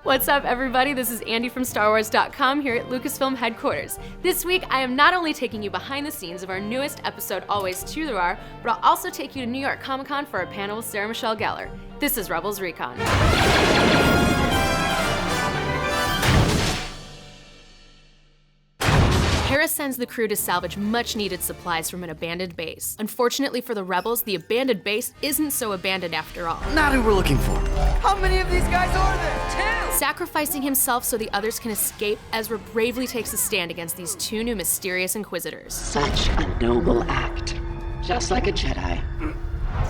What's up, everybody? This is Andi from StarWars.com here at Lucasfilm headquarters. This week, I am not only taking you behind the scenes of our newest episode, Always to the Rar, but I'll also take you to New York Comic-Con for a panel with Sarah Michelle Gellar. This is Rebels Recon. Hera sends the crew to salvage much-needed supplies from an abandoned base. Unfortunately for the Rebels, the abandoned base isn't so abandoned after all. Not who we're looking for. How many of these guys are there? 2! Sacrificing himself so the others can escape, Ezra bravely takes a stand against these two new mysterious Inquisitors. Such a noble act. Just like a Jedi.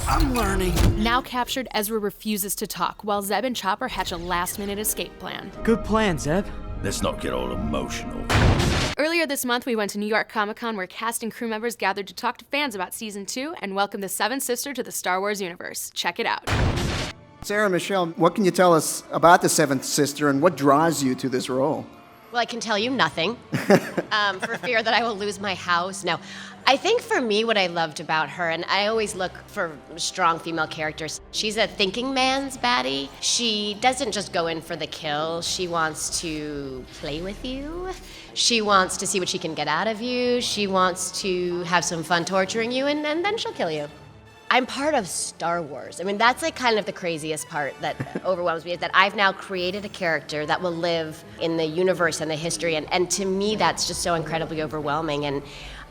I'm learning. Now captured, Ezra refuses to talk, while Zeb and Chopper hatch a last-minute escape plan. Good plan, Zeb. Let's not get all emotional. Earlier this month, we went to New York Comic-Con where cast and crew members gathered to talk to fans about Season 2 and welcome the seventh sister to the Star Wars universe. Check it out. Sarah Michelle, what can you tell us about the seventh sister and what draws you to this role? Well, I can tell you nothing, for fear that I will lose my house. No, I think for me, what I loved about her, and I always look for strong female characters, she's a thinking man's baddie. She doesn't just go in for the kill. She wants to play with you. She wants to see what she can get out of you. She wants to have some fun torturing you, and then she'll kill you. I'm part of Star Wars. I mean, that's like kind of the craziest part that overwhelms me, is that I've now created a character that will live in the universe and the history, and to me, that's just so incredibly overwhelming. And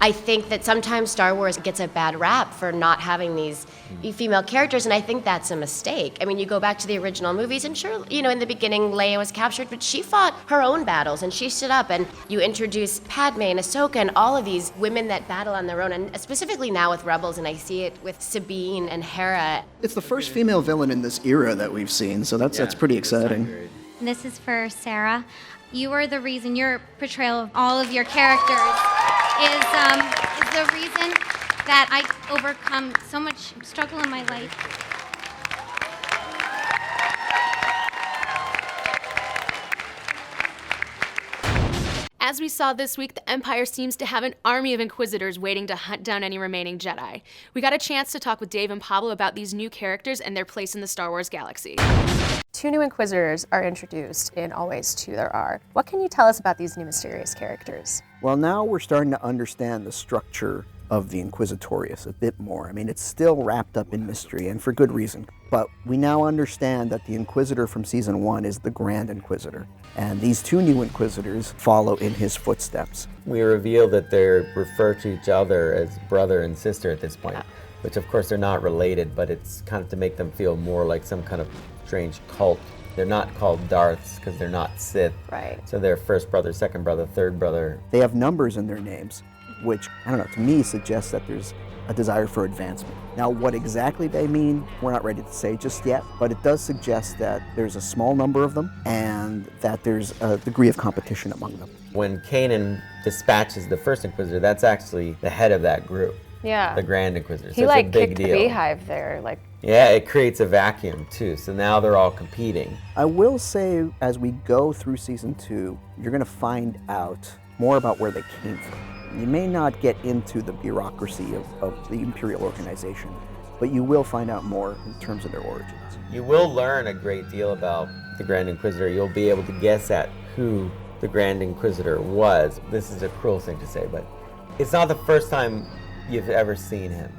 I think that sometimes Star Wars gets a bad rap for not having these female characters, and I think that's a mistake. I mean, you go back to the original movies, and sure, you know, in the beginning, Leia was captured, but she fought her own battles, and she stood up, and you introduce Padme and Ahsoka and all of these women that battle on their own, and specifically now with Rebels, and I see it with Sabine and Hera. It's the first female villain in this era that we've seen, so that's pretty exciting. This is for Sarah. You are the reason, your portrayal of all of your characters is the reason that I overcome so much struggle in my life. As we saw this week, the Empire seems to have an army of Inquisitors waiting to hunt down any remaining Jedi. We got a chance to talk with Dave and Pablo about these new characters and their place in the Star Wars galaxy. 2 new Inquisitors are introduced in Always to the Rar. What can you tell us about these new mysterious characters? Well, now we're starting to understand the structure of the Inquisitorius a bit more. I mean, it's still wrapped up in mystery, and for good reason. But we now understand that the Inquisitor from Season 1 is the Grand Inquisitor, and these 2 new Inquisitors follow in his footsteps. We reveal that they refer to each other as brother and sister at this point, which of course they're not related, but it's kind of to make them feel more like some kind of strange cult. They're not called Darths because they're not Sith. Right. So they're first brother, second brother, third brother. They have numbers in their names, which, I don't know, to me suggests that there's a desire for advancement. Now, what exactly they mean, we're not ready to say just yet, but it does suggest that there's a small number of them and that there's a degree of competition among them. When Kanan dispatches the first Inquisitor, that's actually the head of that group. Yeah. The Grand Inquisitor. He so it's a big kicked deal. the beehive there, Yeah, it creates a vacuum too, so now they're all competing. I will say, as we go through Season 2, you're gonna find out more about where they came from. You may not get into the bureaucracy of the Imperial organization, but you will find out more in terms of their origins. You will learn a great deal about the Grand Inquisitor. You'll be able to guess at who the Grand Inquisitor was. This is a cruel thing to say, but it's not the first time you've ever seen him.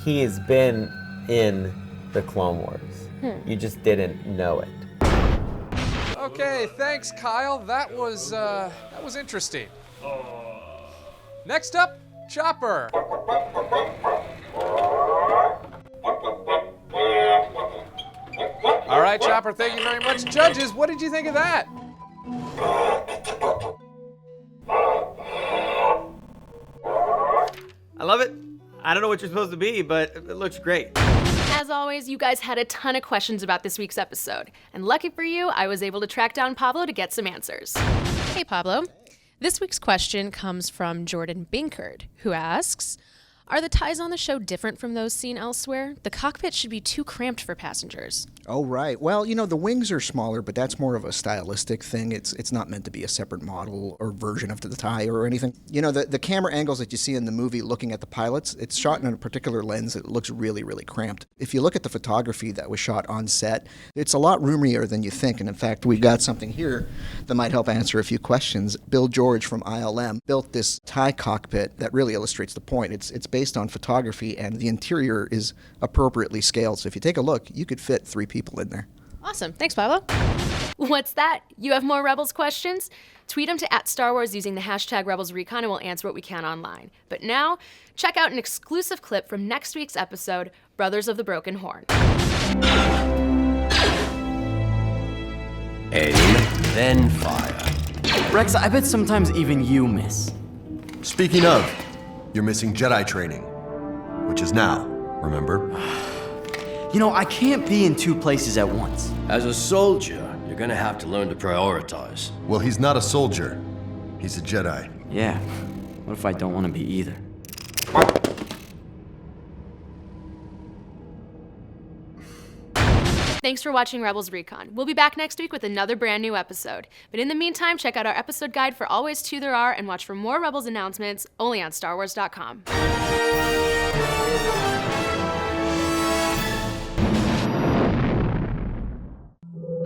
He has been in the Clone Wars. You just didn't know it. Okay, thanks, Kyle. That was interesting. Next up, Chopper. All right, Chopper, thank you very much. Judges, what did you think of that? I love it. I don't know what you're supposed to be, but it looks great. As always, you guys had a ton of questions about this week's episode. And lucky for you, I was able to track down Pablo to get some answers. Hey, Pablo. This week's question comes from Jordan Binkard, who asks, Are the ties on the show different from those seen elsewhere? The cockpit should be too cramped for passengers. Oh, right. Well, the wings are smaller, but that's more of a stylistic thing. It's not meant to be a separate model or version of the tie or anything. The camera angles that you see in the movie looking at the pilots, it's shot in a particular lens that looks really, really cramped. If you look at the photography that was shot on set, it's a lot roomier than you think. And in fact, we've got something here that might help answer a few questions. Bill George from ILM built this tie cockpit that really illustrates the point. It's based on photography, and the interior is appropriately scaled. So if you take a look, you could fit 3 people in there. Awesome. Thanks, Pablo. What's that? You have more Rebels questions? Tweet them to @StarWars using the hashtag Rebels Recon and we'll answer what we can online. But now, check out an exclusive clip from next week's episode, Brothers of the Broken Horn. Aim, then fire. Rex, I bet sometimes even you miss. Speaking of, you're missing Jedi training, which is now, remember? I can't be in 2 places at once. As a soldier, you're gonna have to learn to prioritize. Well, he's not a soldier. He's a Jedi. Yeah. What if I don't want to be either? Thanks for watching Rebels Recon. We'll be back next week with another brand new episode. But in the meantime, check out our episode guide for Always 2 There Are and watch for more Rebels announcements only on StarWars.com.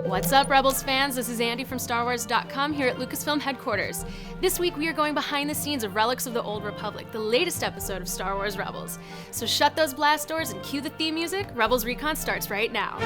What's up, Rebels fans? This is Andi from StarWars.com here at Lucasfilm headquarters. This week we are going behind the scenes of Relics of the Old Republic, the latest episode of Star Wars Rebels. So shut those blast doors and cue the theme music. Rebels Recon starts right now.